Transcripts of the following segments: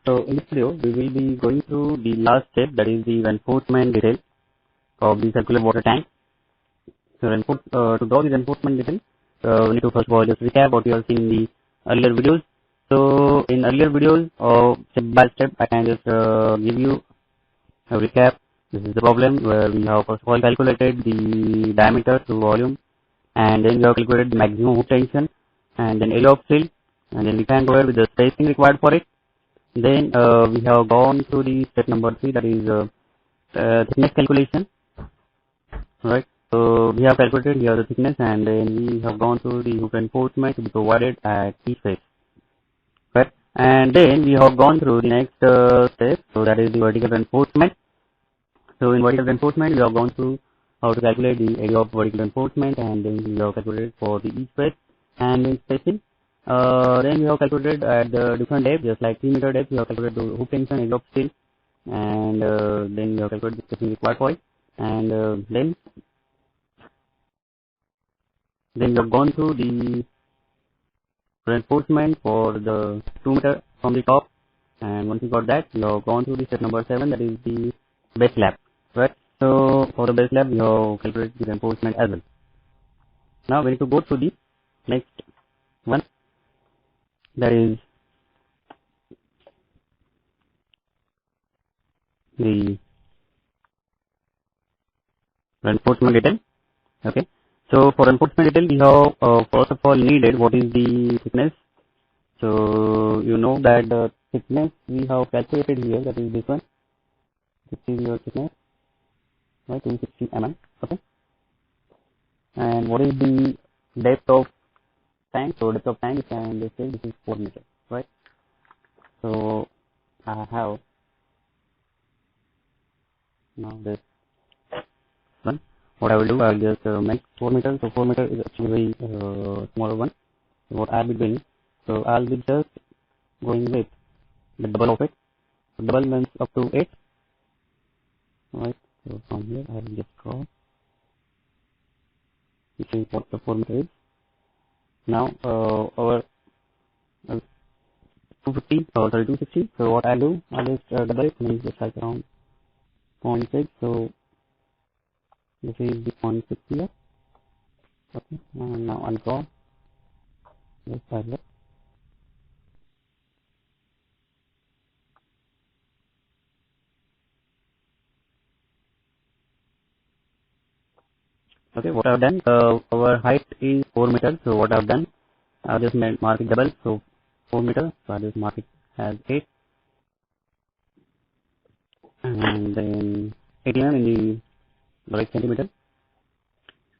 So in this video, we will be going through the last step, that is the reinforcement detail of the circular water tank. So to draw the reinforcement detail, we need to first of all just recap what we have seen in the earlier videos. So in earlier videos, step by step, I can just give you a recap. This is the problem where we have first of all calculated the diameter to volume, and then we have calculated the maximum hook tension, and then area of seal, and then we can go ahead with the spacing required for it. Then we have gone through the step number 3, that is thickness calculation, right? So we have calculated here the thickness, and then we have gone through the hook reinforcement to be provided at each face, right? And then we have gone through the next step, so that is the vertical reinforcement. So in vertical reinforcement, we have gone through how to calculate the area of vertical reinforcement, and then we have calculated for the each face and then spacing. Then we have calculated at the different depth, just like 3 meter depth, we have calculated the hook tension, area of steel, and then we have calculated the spacing required for it, and then we have gone through the reinforcement for the 2 meter from the top, and once we got that, we have gone through the step number 7, that is the base slab, right? So for the base slab, we have calculated the reinforcement as well. Now we need to go through the next one, that is the reinforcement detail. Okay, so for reinforcement detail, we have first of all needed what is the thickness. So you know that the thickness we have calculated here, that is this one. This is your thickness, right? 260 mm. Okay, and what is the depth of tank? So depth of tank, and this is 4 meters, right? So I have now this one. What I will do, I will just make 4 meters. So 4 meters is actually very smaller one. So what I will be doing, so I will be just going with the double of it. So double means up to 8. Right. So from here I will just draw. This is what the 4 meter is. Now our 250 or 260. So what I do, I just double it, means just like around 0.6. So this is the 0.6 here. Okay. And now I'll draw this side. Okay, what I've done, our height is 4 meters. So what I've done, I've just mark it double. So 4 meters. So I'll just mark it as 8, and then 8 mm in the right centimeter.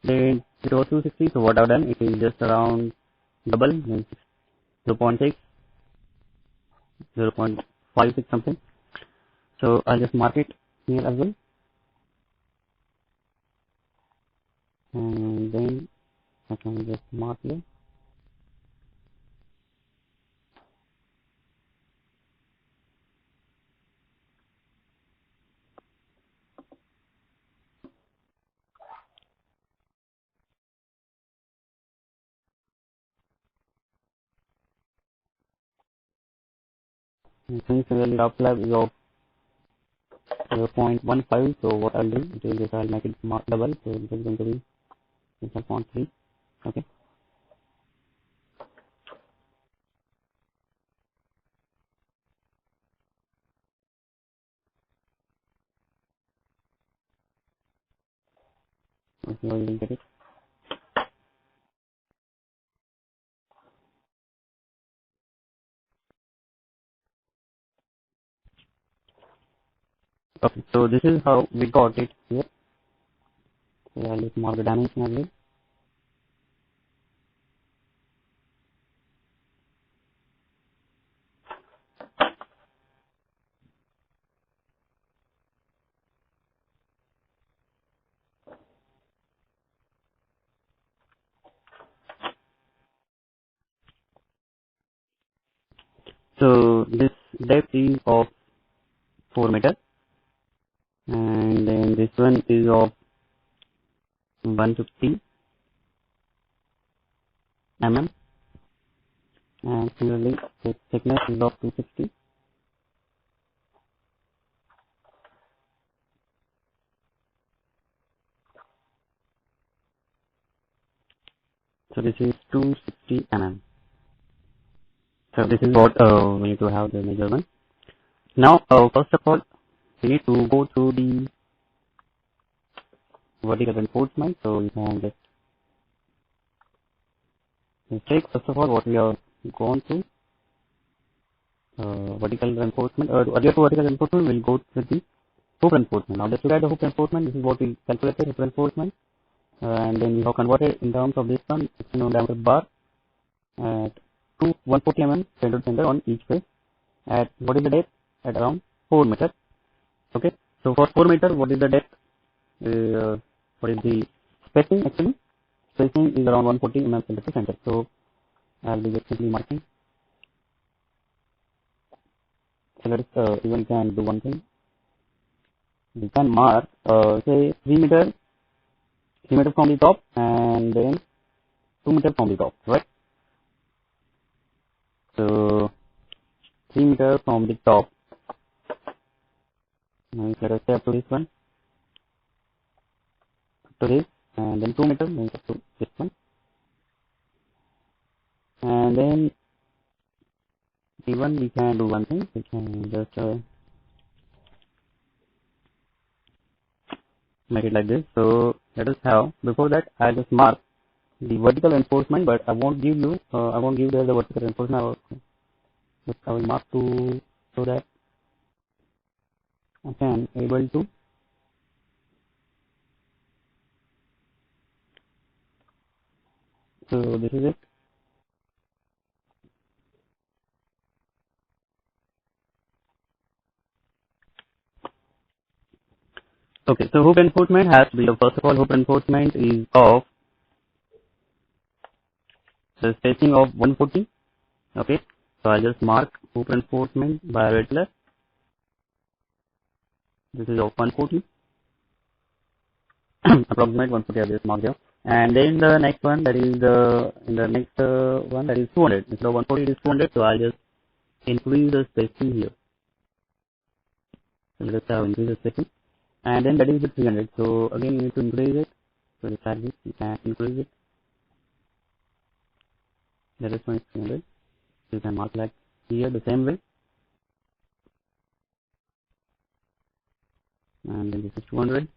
Then it was 260. So what I've done, it is just around double, means 0.6, 0.56 something. So I'll just mark it here as well, and then I can just mark here. And since the top slab is of 0.15, so what I'll do, it is just I'll make it mark double. So it is going to be 0.3. Okay. So you will get it. Okay, so this is how we got it here. So I'll just mark the dimension as well. So this depth is of 4 meters, and then this one is of 150 mm, and similarly the thickness is of 260. So this is 260 mm. So this is what we need to have the measurement. Now, first of all, we need to go to the vertical reinforcement. So you can just take first of all what we are going to vertical reinforcement. Earlier to vertical reinforcement, we'll go with the hoop reinforcement. Now let's look at the hoop reinforcement. This is what we calculated, hoop reinforcement, and then we have converted in terms of this one 16 mm diameter bar at 140 mm center to center on each face. At what is the depth? At around 4 meters. Okay. So for 4 meter, what is the depth? What is the spacing actually? Spacing is around 140 mm center to center. So I'll be just simply marking. So let us even can do one thing. We can mark say 3 meters from the top and then 2 meters from the top, right? So 3 meters from the top. Now let us say up to this one, up to this, and then 2 meters up to this one, and then even we can do one thing. We can just make it like this. So let us have, before that I'll just mark the vertical reinforcement, but I won't give you there the vertical reinforcement. I will mark to so that I can able to so this is it. Okay, so hoop reinforcement has to be, first of all, hoop reinforcement is of the spacing of 140. Okay, so I just mark hoop reinforcement by red color. This is of 140, approximate 140. I just mark here, and then the next one that is one that is 200. Instead of 140, it is 200. So I just increase the spacing here. So let's have increase the spacing, and then that is the 300. So again, you need to increase it. So decide this, you can increase it. That is 300. You can mark like here the same way, and then this is 200,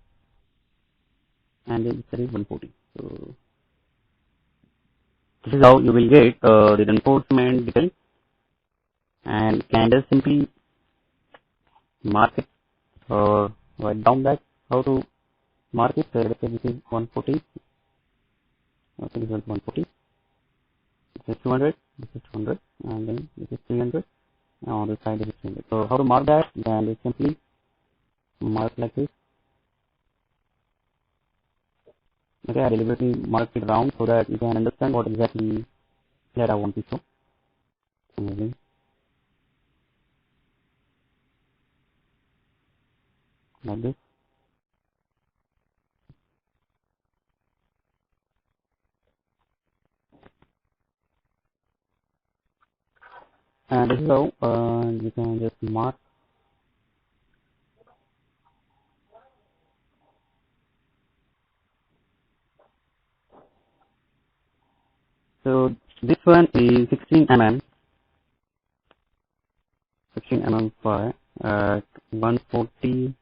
and then this is 140. So this is how you will get the reinforcement detail, and can just simply mark it or write down that how to mark it. So let's say this is 140. Okay, this is 140. This is 200. This is 200, and then this is 300. And on this side this is 300. So how to mark that? Then just simply mark like this. Okay, I deliberately mark it round so that you can understand what exactly that I want to show. Amazing. Like this. And this is how you can just mark. So this one is 16 mm, 16 mm for 140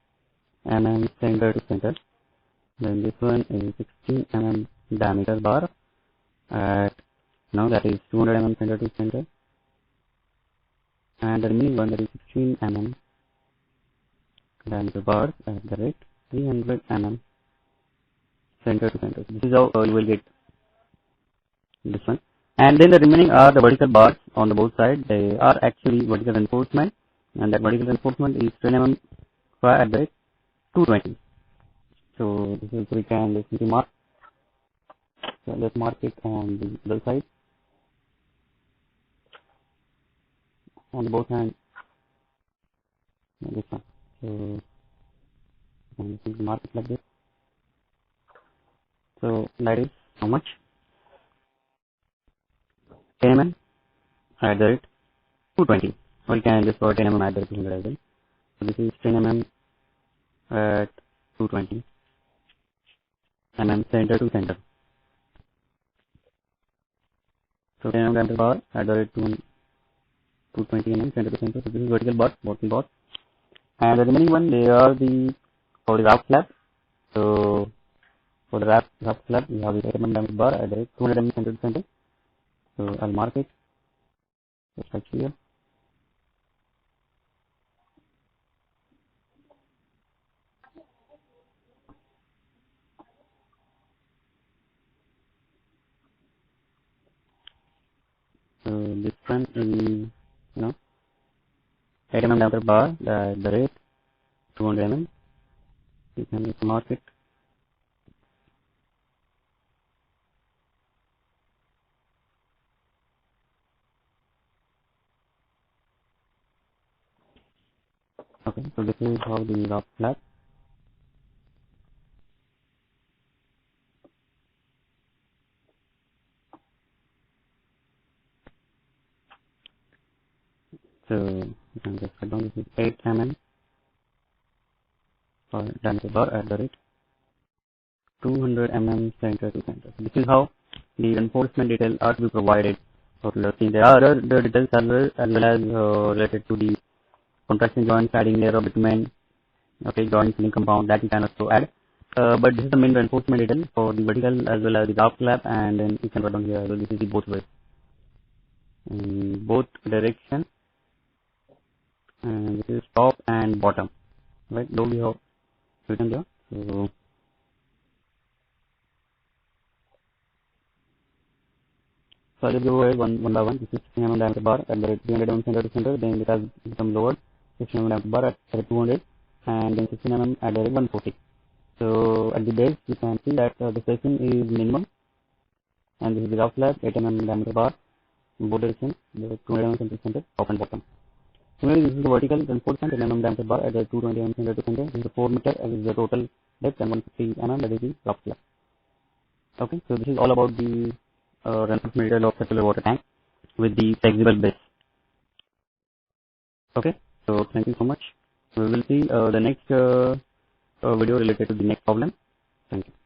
mm center to center. Then this one is 16 mm diameter bar at now that is 200 mm center to center, and the remaining one that is 16 mm diameter bar at the rate 300 mm center to center. This is how you will get this one. And then the remaining are the vertical bars on the both sides. They are actually vertical reinforcement, and that vertical reinforcement is 10 mm at the rate 220. So this is, we can simply mark. So let's mark it on the other side, on the both hands. This one. So and simply mark it like this. So that is how much? 10 mm at the rate 220. Or you can just put 10 mm at the rate 200 as well. So this is 10 mm at 220 mm center to center. So 10 mm diameter bar at the rate 220 mm center to center. So this is vertical bar, bottom bar. And the remaining one, they are for the wrap flap. So for the wrap flap, we have the 8 mm diameter bar at the rate 200 mm center to center. So I'll mark it just right here. So this one is 8 mm diameter bar at the rate 200 mm. You can mark it. Okay, so this is how the wrap flap. So you can just write down this is 8 mm for diameter bar at the rate 200 mm center to center. So this is how the reinforcement detail are to be provided. So let's see, there are other details as well as related to the contraction joint, padding layer of bitumen, okay, joint filling compound that you can also add. But this is the main reinforcement detail for the vertical as well as the wrap flap, and then you can write down here. So this is the both ways, in both direction, and this is top and bottom, right? Though we have written there. So I'll go ahead one by one. This is 16 mm diameter bar at the rate 300 mm center to center. Then it has become lowered 16 mm diameter bar at the rate 200, and then 16 mm at the rate 140. So at the base, you can see that the spacing is minimum, and this is the wrap flap 8 mm diameter bar in both directions, the 200 mm center to center, top and bottom. Similarly, this is the vertical reinforcement 10 mm diameter bar at the 220 mm center to center. This is the 4 meter, as is the total depth, and 150 mm, that is the wrap flap. Okay, so this is all about the reinforcement material of circular water tank with the flexible base. Okay, so thank you so much. We will see the next video related to the next problem. Thank you.